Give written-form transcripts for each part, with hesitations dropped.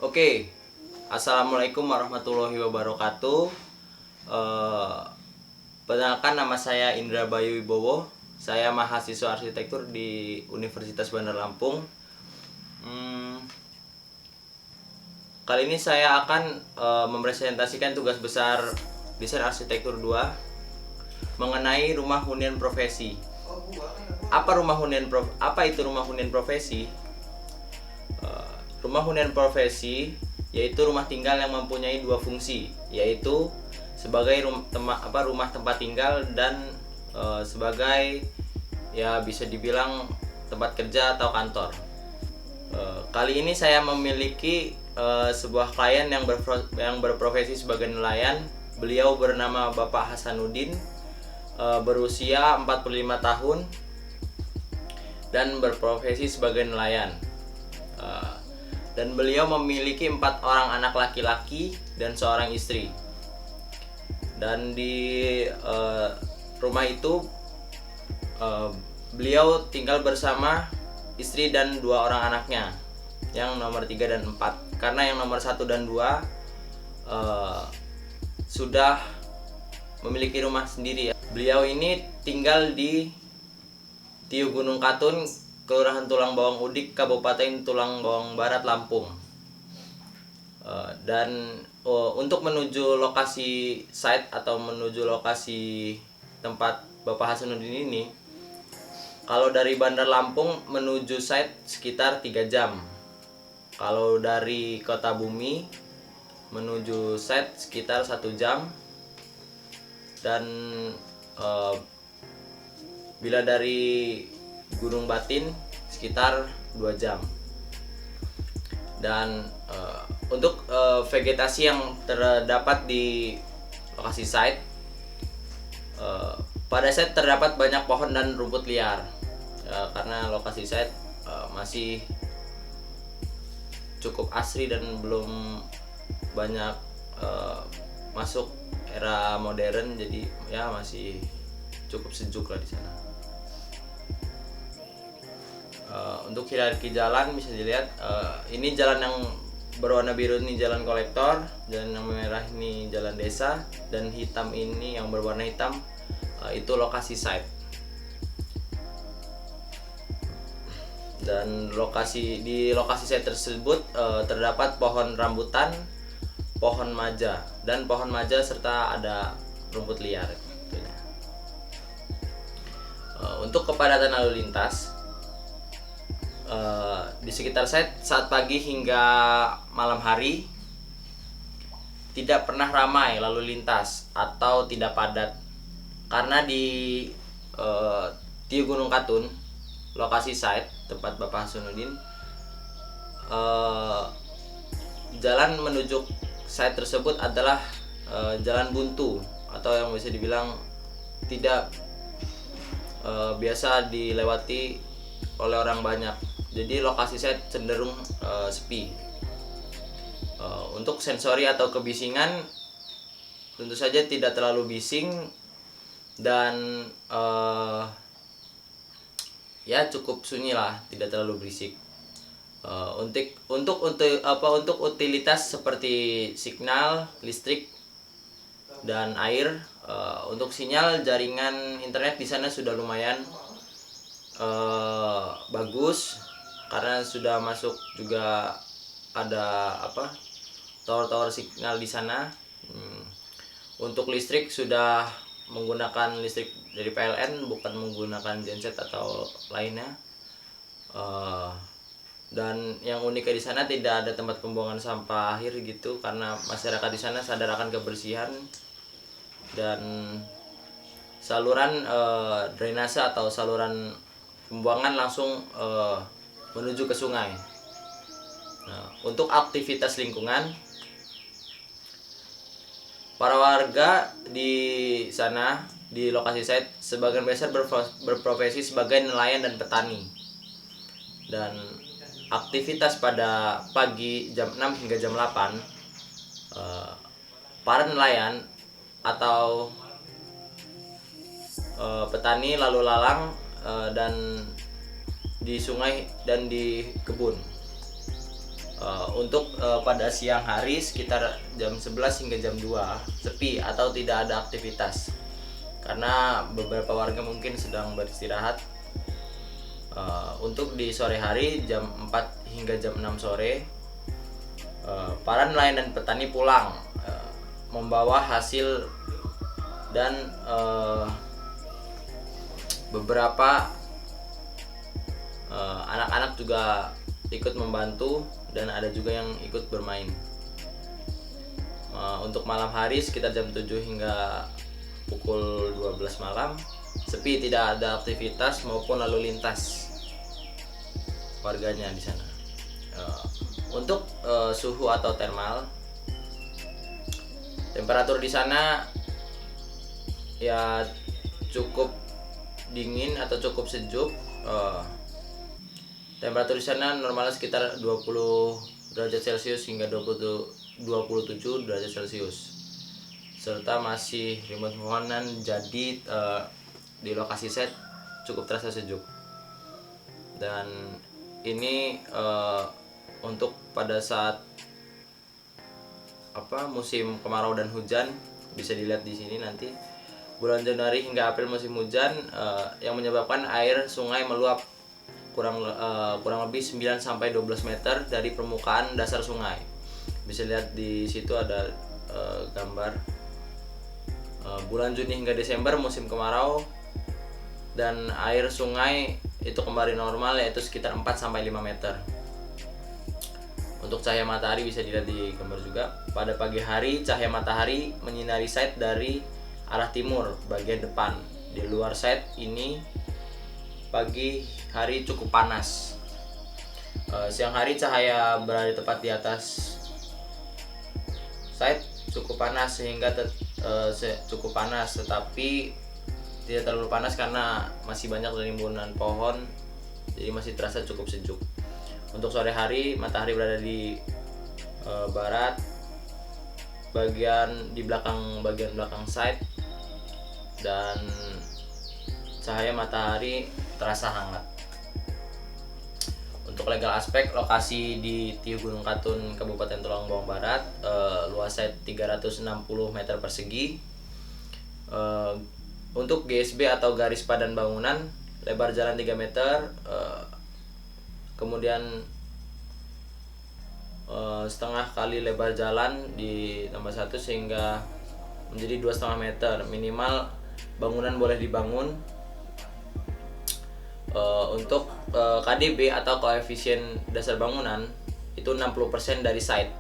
Oke, Assalamualaikum warahmatullahi wabarakatuh. Eh, Perkenalkan, nama saya Indra Bayu Wibowo. Saya mahasiswa arsitektur di Universitas Bandar Lampung. Kali ini saya akan mempresentasikan tugas besar desain arsitektur 2 mengenai rumah hunian profesi. Apa itu rumah hunian profesi? Rumah hunian profesi yaitu rumah tinggal yang mempunyai dua fungsi, yaitu sebagai rumah tempat tinggal dan sebagai, ya, bisa dibilang tempat kerja atau kantor. Kali ini saya memiliki sebuah klien yang berprofesi sebagai nelayan. Beliau bernama Bapak Hasanuddin, berusia 45 tahun dan berprofesi sebagai nelayan. Dan beliau memiliki 4 orang anak laki-laki dan seorang istri. Dan di rumah itu beliau tinggal bersama istri dan 2 orang anaknya, yang nomor 3 dan 4. Karena yang nomor 1 dan 2 sudah memiliki rumah sendiri. Beliau ini tinggal di Tiu Gunung Katun, Kelurahan Tulang Bawang Udik, Kabupaten Tulang Bawang Barat, Lampung. Untuk menuju lokasi site atau menuju lokasi tempat Bapak Hasanuddin ini, kalau dari Bandar Lampung menuju site sekitar 3 jam. Kalau dari Kota Bumi menuju site sekitar 1 jam. Dan bila dari Gunung Batin sekitar 2 jam. Dan untuk vegetasi yang terdapat di lokasi site, pada site terdapat banyak pohon dan rumput liar, karena lokasi site masih cukup asri dan belum banyak masuk era modern, jadi ya masih cukup sejuk lah di sana. Untuk hierarki jalan bisa dilihat, ini jalan yang berwarna biru ini jalan kolektor, jalan yang merah ini jalan desa, dan hitam ini yang berwarna hitam itu lokasi site. Dan di lokasi site tersebut terdapat pohon rambutan, pohon maja serta ada rumput liar. Untuk kepadatan lalu lintas, di sekitar site saat pagi hingga malam hari tidak pernah ramai lalu lintas atau tidak padat, karena di Tiu Gunung Katun, lokasi site tempat Bapak Hasanuddin, jalan menuju site tersebut adalah jalan buntu atau yang bisa dibilang tidak biasa dilewati oleh orang banyak. Jadi lokasi site cenderung sepi. Untuk sensori atau kebisingan tentu saja tidak terlalu bising dan ya cukup sunyi lah, tidak terlalu berisik. Untuk utilitas seperti signal, listrik, dan air, untuk sinyal jaringan internet di sana sudah lumayan bagus, karena sudah masuk juga ada tower-tower signal di sana. Untuk listrik sudah menggunakan listrik dari PLN, bukan menggunakan genset atau lainnya. Dan yang uniknya di sana tidak ada tempat pembuangan sampah akhir gitu, karena masyarakat di sana sadar akan kebersihan. Dan saluran drainase atau saluran pembuangan langsung menuju ke sungai. Nah, untuk aktivitas lingkungan, para warga di sana di lokasi site sebagian besar berprofesi sebagai nelayan dan petani. Dan aktivitas pada pagi jam 6 hingga jam 8, para nelayan atau petani lalu lalang dan di sungai dan di kebun. Untuk pada siang hari sekitar jam 11 hingga jam 2 sepi atau tidak ada aktivitas karena beberapa warga mungkin sedang beristirahat. Untuk di sore hari jam 4 hingga jam 6 sore para nelayan dan petani pulang membawa hasil dan beberapa anak-anak juga ikut membantu dan ada juga yang ikut bermain. Untuk malam hari sekitar jam 7 hingga pukul 12 malam sepi, tidak ada aktivitas maupun lalu lintas warganya di sana. Untuk suhu atau thermal, temperatur di sana ya cukup dingin atau cukup sejuk. Temperatur di sana normalnya sekitar 20 derajat Celcius hingga 27 derajat Celcius. Serta masih remote pohonan, jadi di lokasi set cukup terasa sejuk. Dan ini untuk pada saat musim kemarau dan hujan, bisa dilihat di sini nanti bulan Januari hingga April musim hujan, yang menyebabkan air sungai meluap kurang lebih 9 sampai 12 meter dari permukaan dasar sungai. Bisa lihat di situ ada gambar bulan Juni hingga Desember musim kemarau, dan air sungai itu kembali normal, yaitu sekitar 4 sampai 5 meter. Untuk cahaya matahari bisa dilihat di gambar juga. Pada pagi hari cahaya matahari menyinari site dari arah timur bagian depan. Di luar site ini pagi hari cukup panas. Siang hari cahaya berada tepat di atas site cukup panas, sehingga cukup panas, tetapi tidak terlalu panas karena masih banyak rimbunan pohon, jadi masih terasa cukup sejuk. Untuk sore hari matahari berada di barat bagian belakang site, dan cahaya matahari terasa hangat. Untuk legal aspek, lokasi di Tiu Gunung Katun, Kabupaten Tulang Bawang Barat, luas site 360 meter persegi. Untuk GSB atau garis padan bangunan, lebar jalan 3 meter, kemudian setengah kali lebar jalan di tambah 1 sehingga menjadi 2,5 meter. Minimal bangunan boleh dibangun. Untuk KDB atau koefisien dasar bangunan itu 60% dari site,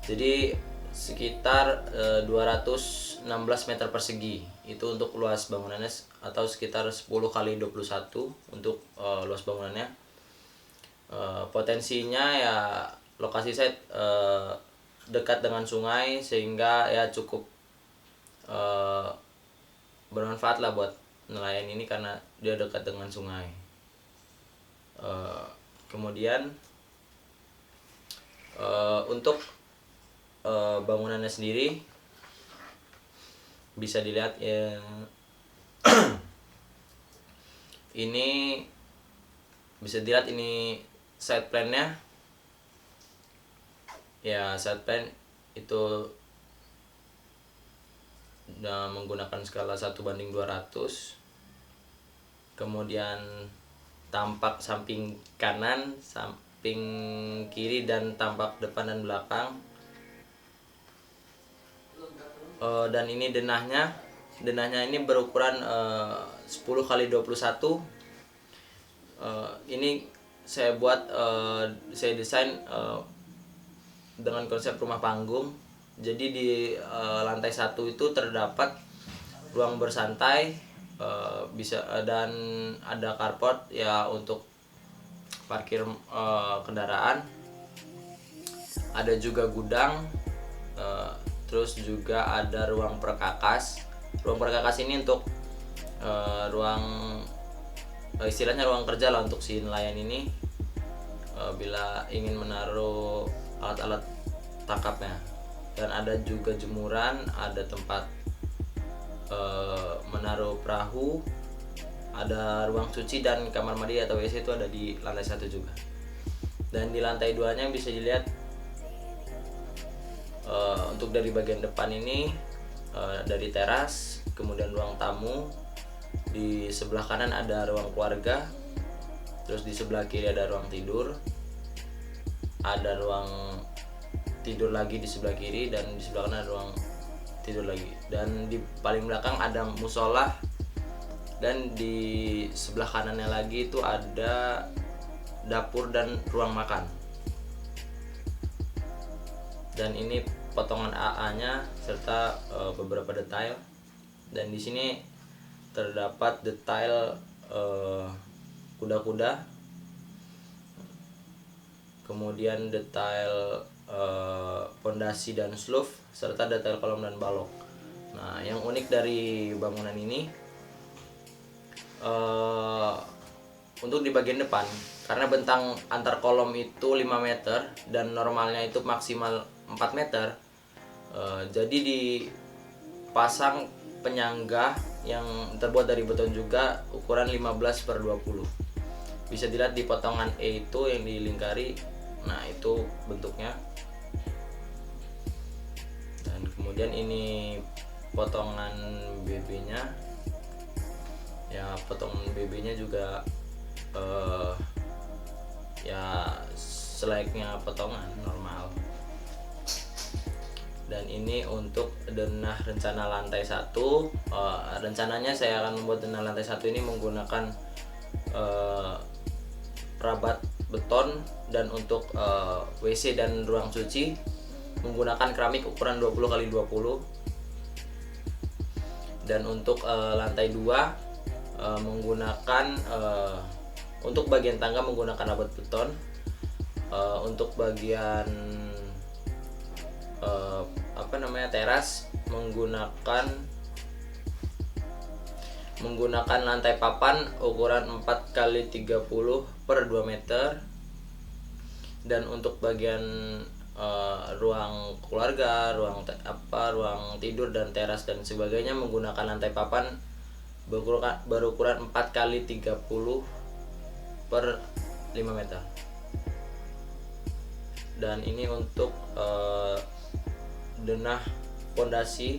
jadi sekitar 216 meter persegi. Itu untuk luas bangunannya, atau sekitar 10 kali 21 untuk luas bangunannya. Potensinya ya lokasi site dekat dengan sungai, sehingga ya cukup bermanfaat lah buat nelayan ini karena dia dekat dengan sungai. Kemudian untuk bangunannya sendiri bisa dilihat ya. Ini bisa dilihat, ini site plan-nya. Ya, site plan itu menggunakan skala 1:200. Kemudian tampak samping kanan, samping kiri, dan tampak depan dan belakang. Dan ini denahnya ini berukuran 10 kali 21. Ini saya buat, saya desain dengan konsep rumah panggung. Jadi di lantai 1 itu terdapat ruang bersantai, bisa, dan ada carport ya untuk parkir kendaraan. Ada juga gudang, terus juga ada ruang perkakas. Ruang perkakas ini untuk istilahnya ruang kerja lah untuk si nelayan ini, bila ingin menaruh alat-alat tangkapnya. Dan ada juga jemuran, ada tempat menaruh perahu, ada ruang cuci dan kamar mandi atau WC itu ada di lantai 1 juga. Dan di lantai 2-nya bisa dilihat untuk dari bagian depan ini dari teras, kemudian ruang tamu, di sebelah kanan ada ruang keluarga, terus di sebelah kiri ada ruang tidur, ada ruang tidur lagi di sebelah kiri, dan di sebelah kanan ada ruang tidur lagi, dan di paling belakang ada musola, dan di sebelah kanannya lagi itu ada dapur dan ruang makan. Dan ini potongan AA-nya serta beberapa detail. Dan di sini terdapat detail kuda-kuda, kemudian detail pondasi dan sloof, serta detail kolom dan balok. Nah, yang unik dari bangunan ini untuk di bagian depan, karena bentang antar kolom itu 5 meter dan normalnya itu maksimal 4 meter, jadi dipasang penyangga yang terbuat dari beton juga ukuran 15/20. Bisa dilihat di potongan E itu yang dilingkari, nah itu bentuknya. Dan kemudian ini potongan BB-nya, ya potongan BB-nya juga ya selayaknya potongan normal. Dan ini untuk denah rencana lantai 1. Rencananya saya akan membuat denah lantai 1 ini menggunakan rabat beton, dan untuk WC dan ruang cuci menggunakan keramik ukuran 20x20. Dan untuk lantai 2 menggunakan untuk bagian tangga menggunakan rabat beton. Untuk bagian teras menggunakan lantai papan ukuran 4x30/2 meter. Dan untuk bagian ruang keluarga, ruang tidur dan teras dan sebagainya menggunakan lantai papan berukuran 4x30/5 meter. Dan ini untuk denah pondasi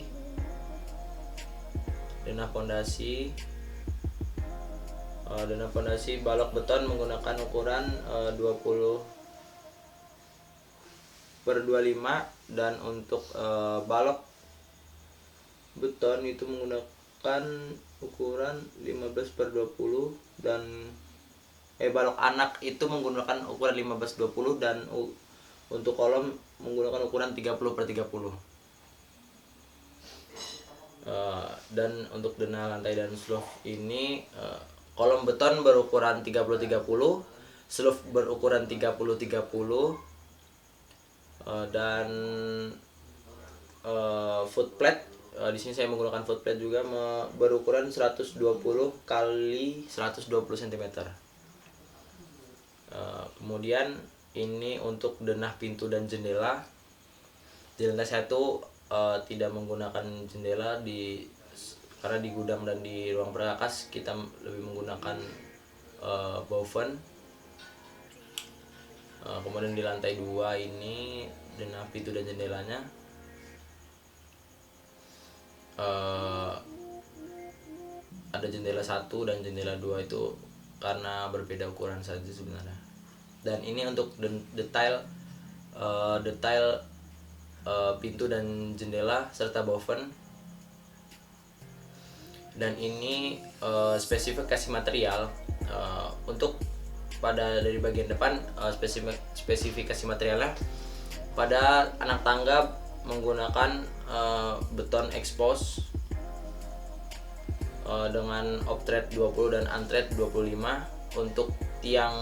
balok beton menggunakan ukuran 20/25, dan untuk balok beton itu menggunakan ukuran 15/20, dan balok anak itu menggunakan ukuran 15/20, dan untuk kolom menggunakan ukuran 30/30. Dan untuk denah lantai dan sloof ini kolom beton berukuran 30/30, sloof berukuran 30/30, dan foot plate di sini saya menggunakan foot plate juga berukuran 120x120 cm. Kemudian ini untuk denah pintu dan jendela. Di lantai 1 tidak menggunakan jendela karena di gudang dan di ruang perkakas kita lebih menggunakan boven. Kemudian di lantai 2 ini denah pintu dan jendelanya ada jendela 1 dan jendela 2 itu karena berbeda ukuran saja sebenarnya. Dan ini untuk detail pintu dan jendela serta boven. Dan ini spesifikasi material untuk dari bagian depan, spesifikasi materialnya pada anak tangga menggunakan beton expose dengan optret 20 dan antret 25. Untuk tiang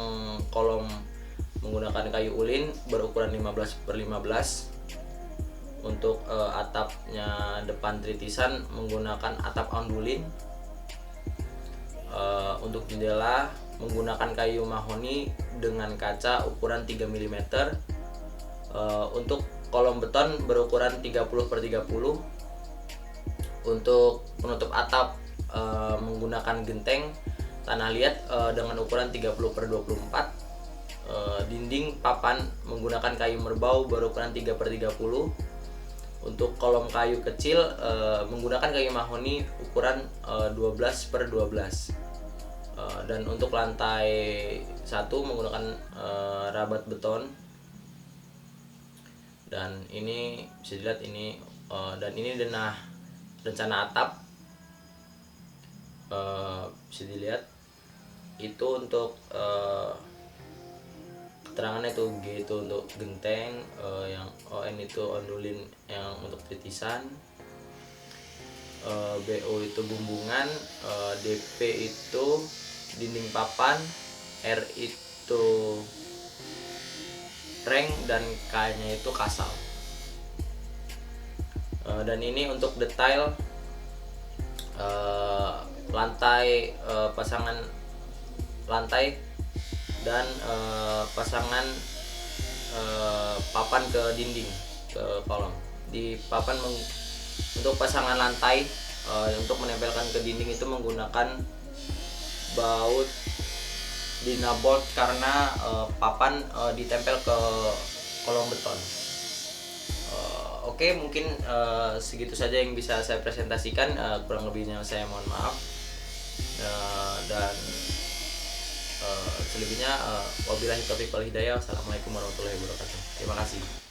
kolom menggunakan kayu ulin berukuran 15/15. Untuk atapnya depan tritisan menggunakan atap ondulin. Untuk jendela menggunakan kayu mahoni dengan kaca ukuran 3 mm. Untuk kolom beton berukuran 30/30. Untuk penutup atap menggunakan genteng tanah liat dengan ukuran 30/24. dinding papan menggunakan kayu merbau berukuran 3/30. Untuk kolom kayu kecil menggunakan kayu mahoni ukuran 12/12. Dan untuk lantai 1 menggunakan rabat beton. Dan ini bisa dilihat ini dan ini denah rencana atap, bisa dilihat itu untuk keterangannya itu G itu untuk genteng, yang ON itu ondulin yang untuk titisan, BO itu bumbungan, DP itu dinding papan, R itu reng, dan K-nya itu kasal. Dan ini untuk detail lantai, pasangan lantai dan pasangan papan ke dinding, ke kolom. Di papan untuk pasangan lantai, untuk menempelkan ke dinding itu menggunakan baut dinabolt karena papan ditempel ke kolom beton. Oke, mungkin segitu saja yang bisa saya presentasikan. Kurang lebihnya saya mohon maaf. Dan selebihnya wabillahi taufiq wal hidayah. Wassalamualaikum warahmatullahi wabarakatuh. Terima kasih.